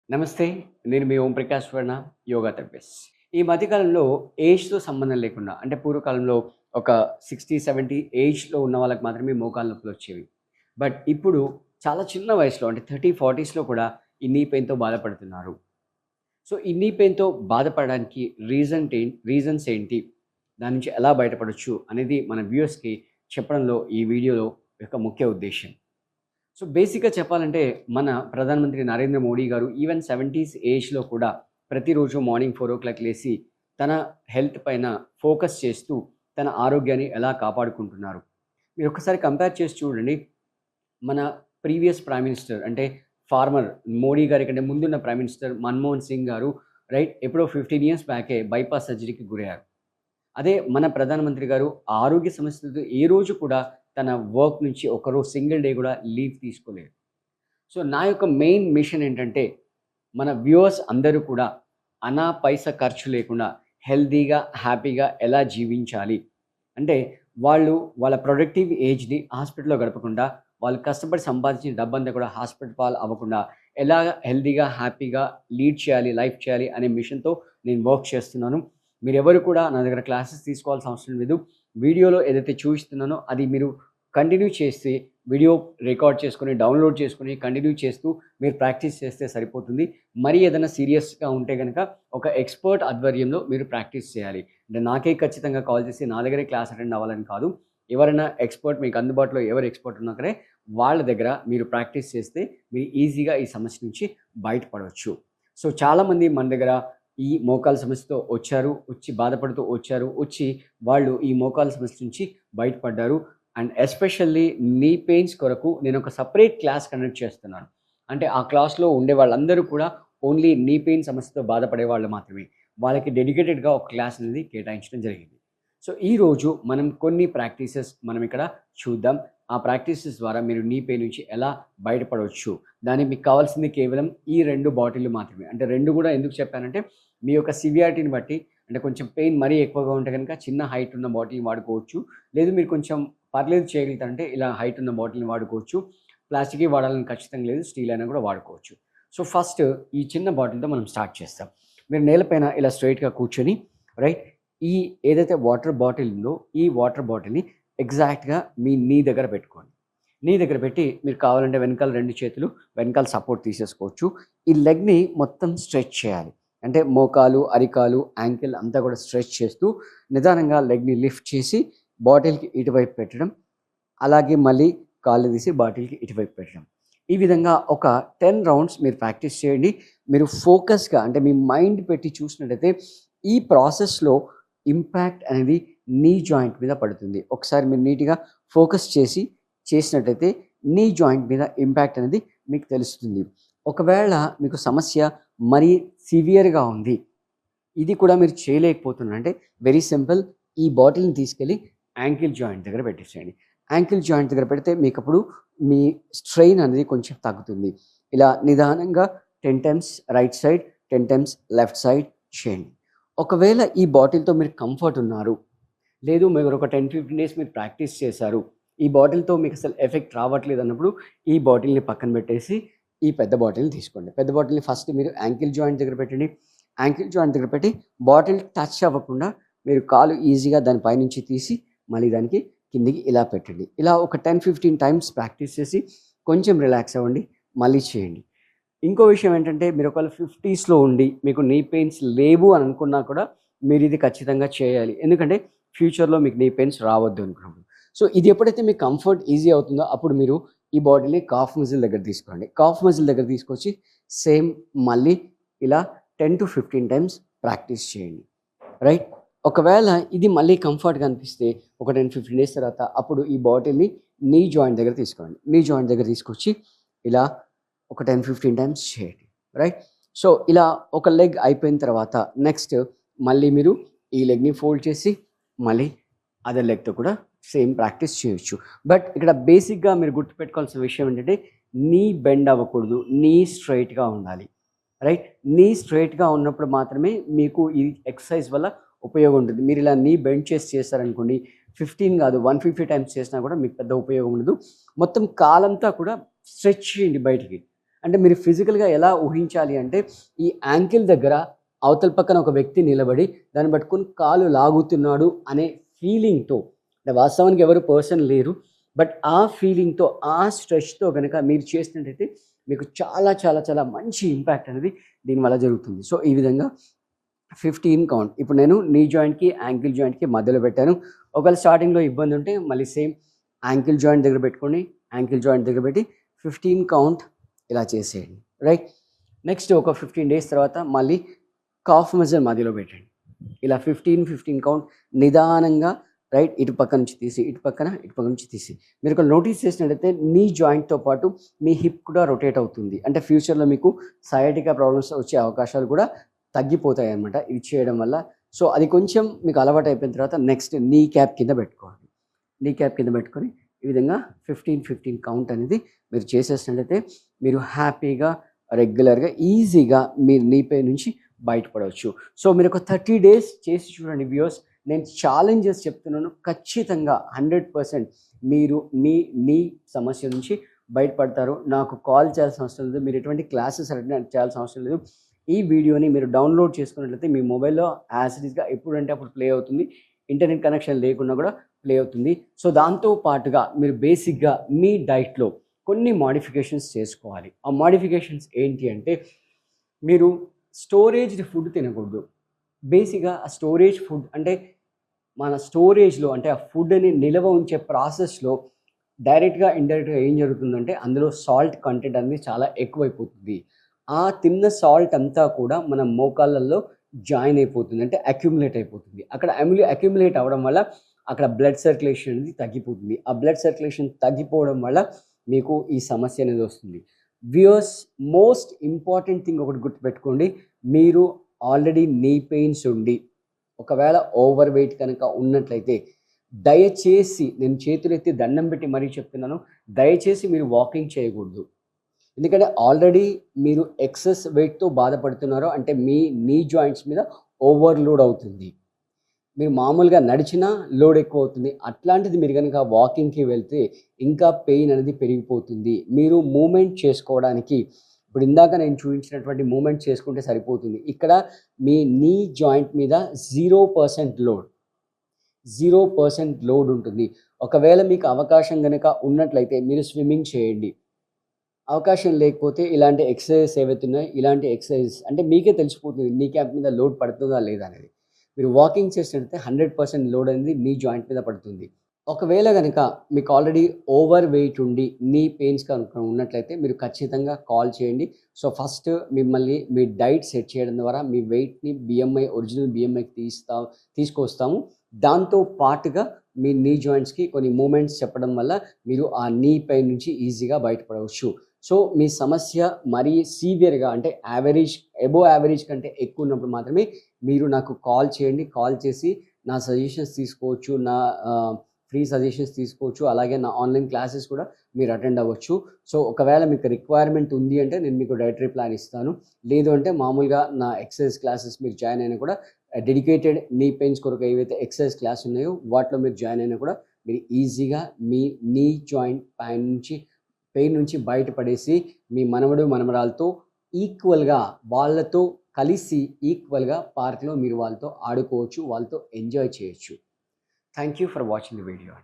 నమస్తే. నేను మీ ఓం ప్రకాష్ వర్మ, యోగా థెరపిస్ట్. ఈ మధ్య కాలంలో ఏజ్‌తో సంబంధం లేకుండా అంటే పూర్వకాలంలో ఒక 60, 70 ఏజ్‌లో ఉన్న వాళ్ళకి మాత్రమే మోకాళ్ళ నొప్పులొచ్చేవి. బట్ ఇప్పుడు చాలా చిన్న వయసులో అంటే 30, 40స్‌లో కూడా ఈ నీ పెయిన్‌తో బాధపడుతున్నారు. సో, ఈ నీ పెయిన్‌తో బాధపడడానికి రీజన్స్ ఏంటి? దాని నుంచి ఎలా బయటపడొచ్చు అనేది మన వ్యూయర్స్‌కి చెప్పడంలో ఈ వీడియోలో యొక్క ముఖ్య ఉద్దేశ్యం. సో, బేసిక్‌గా చెప్పాలంటే మన ప్రధానమంత్రి నరేంద్ర మోడీ గారు ఈవెన్ 70స్ ఏజ్‌లో కూడా ప్రతిరోజు మార్నింగ్ 4:00 లేసి తన హెల్త్ పైన ఫోకస్ చేస్తూ తన ఆరోగ్యాన్ని ఎలా కాపాడుకుంటున్నారు. మీరొక్కసారి కంపేర్ చేసి చూడండి. మన ప్రీవియస్ ప్రైమ్ మినిస్టర్ అంటే ఫార్మర్ మోడీ గారి కంటే ముందున్న ప్రైమ్ మినిస్టర్ మన్మోహన్ సింగ్ గారు ఎప్పుడో 15 ఇయర్స్ బ్యాకే బైపాస్ సర్జరీకి గురయ్యారు. అదే మన ప్రధానమంత్రి గారు ఆరోగ్య సమస్యలతో ఏ రోజు కూడా తన వర్క్ నుంచి ఒకరోజు సింగిల్ డే కూడా లీవ్ తీసుకోలేదు. సో, నా యొక్క మెయిన్ మిషన్ ఏంటంటే, మన వ్యూవర్స్ అందరూ కూడా అనా పైసా ఖర్చు లేకుండా హెల్తీగా, హ్యాపీగా ఎలా జీవించాలి? అంటే వాళ్ళు వాళ్ళ ప్రొడక్టివ్ ఏజ్‌ని హాస్పిటల్‌లో గడపకుండా, వాళ్ళు కష్టపడి సంపాదించిన డబ్బంతా కూడా హాస్పిటల్ పాలు అవ్వకుండా, ఎలా హెల్తీగా, హ్యాపీగా లీడ్ చేయాలి, లైఫ్ చేయాలి అనే మిషన్‌తో నేను వర్క్ చేస్తున్నాను. మీరెవరు కూడా నా దగ్గర క్లాసెస్ తీసుకోవాల్సిన అవసరం లేదు. వీడియోలో ఏదైతే చూపిస్తున్నానో అది మీరు కంటిన్యూ చేస్తే వీడియో రికార్డ్ చేసుకొని, డౌన్‌లోడ్ చేసుకొని, కంటిన్యూ చేస్తూ మీరు ప్రాక్టీస్ చేస్తే సరిపోతుంది. మరీ ఏదైనా సీరియస్‌గా ఉంటే గనక ఒక ఎక్స్‌పర్ట్ ఆధ్వర్యంలో మీరు ప్రాక్టీస్ చేయాలి. అంటే నాకే ఖచ్చితంగా కాల్ చేసి నా దగ్గరే క్లాస్ అటెండ్ అవ్వాలని కాదు. ఎవరైనా ఎక్స్‌పర్ట్ మీకు అందుబాటులో ఎవరు ఎక్స్‌పర్ట్ ఉన్నా సరే వాళ్ళ దగ్గర మీరు ప్రాక్టీస్ చేస్తే మీరు ఈజీగా ఈ సమస్య నుంచి బయటపడవచ్చు. సో, చాలామంది మన దగ్గర ఈ మోకాళ్ళ సమస్యతో వచ్చారు. వచ్చి బాధపడుతూ వచ్చారు. వచ్చి వాళ్ళు ఈ మోకాళ్ళ సమస్య నుంచి బయటపడ్డారు. అండ్ ఎస్పెషల్లీ నీ పెయిన్స్ కొరకు నేనొక సెపరేట్ క్లాస్ కండక్ట్ చేస్తున్నాను. అంటే ఆ క్లాస్‌లో ఉండే వాళ్ళందరూ కూడా ఓన్లీ నీ పెయిన్ సమస్యతో బాధపడేవాళ్ళు మాత్రమే. వాళ్ళకి డెడికేటెడ్‌గా ఒక క్లాస్ అనేది కేటాయించడం జరిగింది. సో, ఈరోజు మనం కొన్ని ప్రాక్టీసెస్ మనం ఇక్కడ చూద్దాం. ఆ ప్రాక్టీసెస్ ద్వారా మీరు నీ పెయిన్ నుంచి ఎలా బయటపడవచ్చు. దానికి మీకు కావాల్సింది కేవలం ఈ 2 బాటిల్‌లు మాత్రమే. అంటే 2 కూడా ఎందుకు చెప్పానంటే మీ యొక్క సివియారిటీని బట్టి అంటే కొంచెం పెయిన్ మరీ ఎక్కువగా ఉంటే గనుక చిన్న హైట్ ఉన్న బాటిల్ వాడుకోవచ్చు. లేదు మీరు కొంచెం పర్లేదు చేయగలుగుతారంటే ఇలా హైట్ ఉన్న బాటిల్‌ని వాడుకోవచ్చు. ప్లాస్టికే వాడాలని ఖచ్చితంగా లేదు. స్టీల్ అయినా కూడా వాడుకోవచ్చు. సో, ఫస్ట్ ఈ చిన్న బాటిల్‌తో మనం స్టార్ట్ చేస్తాం. మీరు నేలపైన ఇలా స్ట్రెయిట్‌గా కూర్చొని రైట్ ఈ ఏదైతే వాటర్ బాటిల్ ఉందో ఈ వాటర్ బాటిల్‌ని ఎగ్జాక్ట్‌గా మీ నీ దగ్గర పెట్టుకోండి. నీ దగ్గర పెట్టి మీరు కావాలంటే వెనకాల 2 చేతులు వెనకాల సపోర్ట్ తీసేసుకోవచ్చు. ఈ లెగ్‌ని మొత్తం స్ట్రెచ్ చేయాలి. అంటే మోకాలు, అరికాలు, యాంకిల్ అంతా కూడా స్ట్రెచ్ చేస్తూ నిదానంగా లెగ్‌ని లిఫ్ట్ చేసి బాటిల్‌కి ఇటువైపు పెట్టడం. అలాగే మళ్ళీ కాళ్ళు తీసి బాటిల్‌కి ఇటువైపు పెట్టడం. ఈ విధంగా ఒక 10 రౌండ్స్ మీరు ప్రాక్టీస్ చేయండి. మీరు ఫోకస్‌గా అంటే మీ మైండ్ పెట్టి చూసినట్టయితే ఈ ప్రాసెస్‌లో ఇంపాక్ట్ అనేది నీ జాయింట్ మీద పడుతుంది. ఒకసారి మీరు నీట్‌గా ఫోకస్ చేసినట్టయితే నీ జాయింట్ మీద ఇంపాక్ట్ అనేది మీకు తెలుస్తుంది. ఒకవేళ మీకు సమస్య మరీ సివియర్‌గా ఉంది. ఇది కూడా మీరు చేయలేకపోతున్నారు అంటే వెరీ సింపుల్. ఈ బాటిల్‌ని తీసుకెళ్ళి యాంకిల్ జాయింట్ దగ్గర పెట్టేసేయండి. యాంకిల్ జాయింట్ దగ్గర పెడితే మీకప్పుడు మీ స్ట్రెయిన్ అనేది కొంచెం తగ్గుతుంది. ఇలా నిదానంగా 10 times right side, 10 times left side చేయండి. ఒకవేళ ఈ బాటిల్‌తో మీరు కంఫర్ట్ ఉన్నారు. లేదు మీరు ఒక 10, 15 డేస్ మీరు ప్రాక్టీస్ చేశారు. ఈ బాటిల్‌తో మీకసలు ఎఫెక్ట్ రావట్లేదన్నప్పుడు ఈ బాటిల్‌ని పక్కన పెట్టేసి ఈ పెద్ద బాటిల్‌ని తీసుకోండి. పెద్ద బాటిల్‌ని ఫస్ట్ మీరు యాంకిల్ జాయింట్ దగ్గర పెట్టండి. యాంకిల్ జాయింట్ దగ్గర పెట్టి బాటిల్ టచ్ అవ్వకుండా మీరు కాలు ఈజీగా దాని పైనుంచి తీసి మళ్ళీ దానికి కిందకి ఇలా పెట్టండి. ఇలా ఒక 10, 15 టైమ్స్ ప్రాక్టీస్ చేసి కొంచెం రిలాక్స్ అవ్వండి. మళ్ళీ చేయండి. ఇంకో విషయం ఏంటంటే మీరు ఒకవేళ 50స్‌లో ఉండి మీకు నీ పెయిన్స్ లేవు అని అనుకున్నా కూడా మీరిది ఖచ్చితంగా చేయాలి. ఎందుకంటే ఫ్యూచర్‌లో మీకు నీ పెయిన్స్ రావద్దు అనుకున్నప్పుడు. సో, ఇది ఎప్పుడైతే మీకు కంఫర్ట్ ఈజీ అవుతుందో అప్పుడు మీరు ఈ బాటిల్‌ని కాఫ్ మజిల్ దగ్గర తీసుకోండి. కాఫ్ మజిల్ దగ్గర తీసుకొచ్చి సేమ్ మళ్ళీ ఇలా 10-15 టైమ్స్ ప్రాక్టీస్ చేయండి. రైట్? ఒకవేళ ఇది మళ్ళీ కంఫర్ట్‌గా అనిపిస్తే ఒక 10, 15 డేస్ తర్వాత అప్పుడు ఈ బాటిల్‌ని నీ జాయింట్ దగ్గర తీసుకోండి. నీ జాయింట్ దగ్గర తీసుకొచ్చి ఇలా ఒక 10, 15 టైమ్స్ చేయండి. రైట్? సో, ఇలా ఒక లెగ్ అయిపోయిన తర్వాత నెక్స్ట్ మళ్ళీ మీరు ఈ లెగ్‌ని ఫోల్డ్ చేసి మళ్ళీ అదర్ లెగ్‌తో కూడా సేమ్ ప్రాక్టీస్ చేయొచ్చు. బట్ ఇక్కడ బేసిక్‌గా మీరు గుర్తుపెట్టుకోవాల్సిన విషయం ఏంటంటే నీ బెండ్ అవ్వకూడదు. నీ స్ట్రెయిట్‌గా ఉండాలి. రైట్? నీ స్ట్రెయిట్‌గా ఉన్నప్పుడు మాత్రమే మీకు ఈ ఎక్సర్సైజ్ వల్ల ఉపయోగం ఉంటుంది. మీరు ఇలా నీ బెండ్ చేసి చేశారనుకోండి 15 కాదు 150 టైమ్స్ చేసినా కూడా మీకు పెద్ద ఉపయోగం ఉండదు. మొత్తం కాలంతా కూడా స్ట్రెచ్ చేయండి బయటికి. అంటే మీరు ఫిజికల్‌గా ఎలా ఊహించాలి అంటే, ఈ యాంకిల్ దగ్గర అవతల పక్కన ఒక వ్యక్తి నిలబడి దాన్ని పట్టుకొని కాలు లాగుతున్నాడు అనే ఫీలింగ్‌తో, అంటే వాస్తవానికి ఎవరు పర్సన్ లేరు. బట్ ఆ ఫీలింగ్‌తో, ఆ స్ట్రెచ్‌తో గనక మీరు చేసినట్టయితే మీకు చాలా చాలా చాలా మంచి ఇంపాక్ట్ అనేది దీనివల్ల జరుగుతుంది. సో, ఈ విధంగా 15 కౌంట్. ఇప్పుడు నేను నీ జాయింట్‌కి, యాంకిల్ జాయింట్‌కి మధ్యలో పెట్టాను. ఒకవేళ స్టార్టింగ్‌లో ఇబ్బంది ఉంటే మళ్ళీ సేమ్ యాంకిల్ జాయింట్ దగ్గర పెట్టుకొని, యాంకిల్ జాయింట్ దగ్గర పెట్టి 15 కౌంట్ ఇలా చేసేయండి. రైట్. నెక్స్ట్ ఒక 15 డేస్ తర్వాత మళ్ళీ కాఫ్ మజిల్ మధ్యలో పెట్టండి. ఇలా 15 కౌంట్ నిదానంగా రైట్ ఇటు పక్క నుంచి తీసి, ఇటు పక్క నుంచి తీసి. మీరు ఇక్కడ నోటీస్ చేసినట్టయితే నీ జాయింట్‌తో పాటు మీ హిప్ కూడా రొటేట్ అవుతుంది. అంటే ఫ్యూచర్‌లో మీకు సయాటికా ప్రాబ్లమ్స్ వచ్చే అవకాశాలు కూడా తగ్గిపోతాయన్నమాట ఇది చేయడం వల్ల. సో, అది కొంచెం మీకు అలవాటు అయిపోయిన తర్వాత నెక్స్ట్ నీ క్యాప్ కింద పెట్టుకోండి. నీ క్యాప్ కింద పెట్టుకొని ఈ విధంగా 15 కౌంట్ అనేది మీరు చేసేసినట్లయితే మీరు హ్యాపీగా, రెగ్యులర్‌గా, ఈజీగా మీరు నీ పెయిన్ నుంచి బయటపడవచ్చు. సో, మీరు ఒక 30 డేస్ చేసి చూడండి వ్యూయర్స్. నేను ఛాలెంజెస్ చెప్తున్నాను. ఖచ్చితంగా 100% మీరు మీ నీ సమస్య నుంచి బయటపడతారు. నాకు కాల్ చేయాల్సిన అవసరం లేదు. మీరు ఎటువంటి క్లాసెస్ అటెండ్ చేయాల్సిన అవసరం లేదు. ఈ వీడియోని మీరు డౌన్లోడ్ చేసుకున్నట్లయితే మీ మొబైల్‌లో యాజ్ ఇట్ ఈస్‌గా ఎప్పుడంటే అప్పుడు ప్లే అవుతుంది. ఇంటర్నెట్ కనెక్షన్ లేకున్నా కూడా ప్లే అవుతుంది. సో, దాంతో పాటుగా మీరు బేసిక్‌గా మీ డైట్‌లో కొన్ని మోడిఫికేషన్స్ చేసుకోవాలి. ఆ మోడిఫికేషన్స్ ఏంటి అంటే, మీరు స్టోరేజ్డ్ ఫుడ్ తినకూడదు. బేసిక్‌గా ఆ స్టోరేజ్ ఫుడ్ అంటే మన స్టోరేజ్‌లో, అంటే ఆ ఫుడ్‌ని నిల్వ ఉంచే ప్రాసెస్‌లో డైరెక్ట్‌గా, ఇండైరెక్ట్‌గా ఏం జరుగుతుందంటే అందులో సాల్ట్ కంటెంట్ అనేది చాలా ఎక్కువైపోతుంది. ఆ తిన్న సాల్ట్ అంతా కూడా మన మోకాళ్ళల్లో జాయిన్ అయిపోతుంది. అంటే అక్యుములేట్ అయిపోతుంది. అక్కడ అక్యుములేట్ అవ్వడం వల్ల అక్కడ బ్లడ్ సర్క్యులేషన్ అనేది తగ్గిపోతుంది. ఆ బ్లడ్ సర్క్యులేషన్ తగ్గిపోవడం వల్ల మీకు ఈ సమస్య అనేది వస్తుంది. వ్యూయర్స్, మోస్ట్ ఇంపార్టెంట్ థింగ్ ఒకటి గుర్తుపెట్టుకోండి. మీరు ఆల్రెడీ నీ పెయిన్స్ ఉండి ఒకవేళ ఓవర్ వెయిట్ కనుక ఉన్నట్లయితే దయచేసి, నేను చేతులెత్తి దండం పెట్టి మరీ చెప్తున్నాను, దయచేసి మీరు వాకింగ్ చేయకూడదు. ఎందుకంటే ఆల్రెడీ మీరు ఎక్సెస్ వెయిట్‌తో బాధపడుతున్నారు. అంటే మీ నీ జాయింట్స్ మీద ఓవర్‌లోడ్ అవుతుంది. మీరు మామూలుగా నడిచినా లోడ్ ఎక్కువవుతుంది. అట్లాంటిది మీరు గనుక వాకింగ్‌కి వెళ్తే ఇంకా పెయిన్ అనేది పెరిగిపోతుంది. మీరు మూవ్‌మెంట్ చేసుకోవడానికి ఇప్పుడు ఇందాక నేను చూపించినటువంటి మూవ్‌మెంట్ చేసుకుంటే సరిపోతుంది. ఇక్కడ మీ నీ జాయింట్ మీద 0% లోడ్. 0% లోడ్ ఉంటుంది. ఒకవేళ మీకు అవకాశం గనక ఉన్నట్లయితే మీరు స్విమ్మింగ్ చేయండి. అవకాశం లేకపోతే ఇలాంటి ఎక్సర్‌సైజెస్ ఏవైతే ఉన్నాయో, ఇలాంటి ఎక్సర్‌సైజెస్ అంటే మీకే తెలిసిపోతుంది నీ క్యాప్ మీద లోడ్ పడుతుందా లేదా అనేది. మీరు వాకింగ్ చేసినట్లయితే 100% లోడ్ అనేది నీ జాయింట్ మీద పడుతుంది. ఒకవేళ గనక మీకు ఆల్రెడీ ఓవర్ వెయిట్ ఉండి నీ పెయిన్స్ కనుక ఉన్నట్లయితే మీరు ఖచ్చితంగా కాల్ చేయండి. సో, ఫస్ట్ మిమ్మల్ని మీ డైట్ సెట్ చేయడం ద్వారా మీ వెయిట్‌ని ఒరిజినల్ BMIకి తీసుకొస్తాము. దాంతో పాటుగా మీ నీ జాయింట్స్‌కి కొన్ని మూవ్‌మెంట్స్ చెప్పడం వల్ల మీరు ఆ నీ పెయిన్ నుంచి ఈజీగా బయటపడవచ్చు. సో, మీ సమస్య మరీ సీవియర్‌గా, అంటే అబోవ్ యావరేజ్ కంటే ఎక్కువ ఉన్నప్పుడు మాత్రమే మీరు నాకు కాల్ చేయండి. కాల్ చేసి నా సజెషన్స్ తీసుకోవచ్చు. నా ఫ్రీ సజెషన్స్ తీసుకోవచ్చు. అలాగే నా ఆన్‌లైన్ క్లాసెస్ కూడా మీరు అటెండ్ అవ్వచ్చు. సో, ఒకవేళ మీకు రిక్వైర్మెంట్ ఉంది అంటే నేను మీకు డైటరీ ప్లాన్ ఇస్తాను. లేదు అంటే మామూలుగా నా ఎక్సర్సైజ్ క్లాసెస్ మీరు జాయిన్ అయినా కూడా డెడికేటెడ్ నీ పెయిన్స్ కొరకు ఏవైతే ఎక్సర్సైజ్ క్లాస్ ఉన్నాయో వాటిలో మీరు జాయిన్ అయినా కూడా మీరు ఈజీగా మీ నీ జాయింట్ పెయిన్ నుంచి బయటపడేసి మీ మనవడు, మనమరాలతో ఈక్వల్‌గా, వాళ్ళతో కలిసి ఈక్వల్‌గా పార్క్‌లో మీరు వాళ్ళతో ఆడుకోవచ్చు. వాళ్ళతో ఎంజాయ్ చేయొచ్చు. Thank you for watching the video.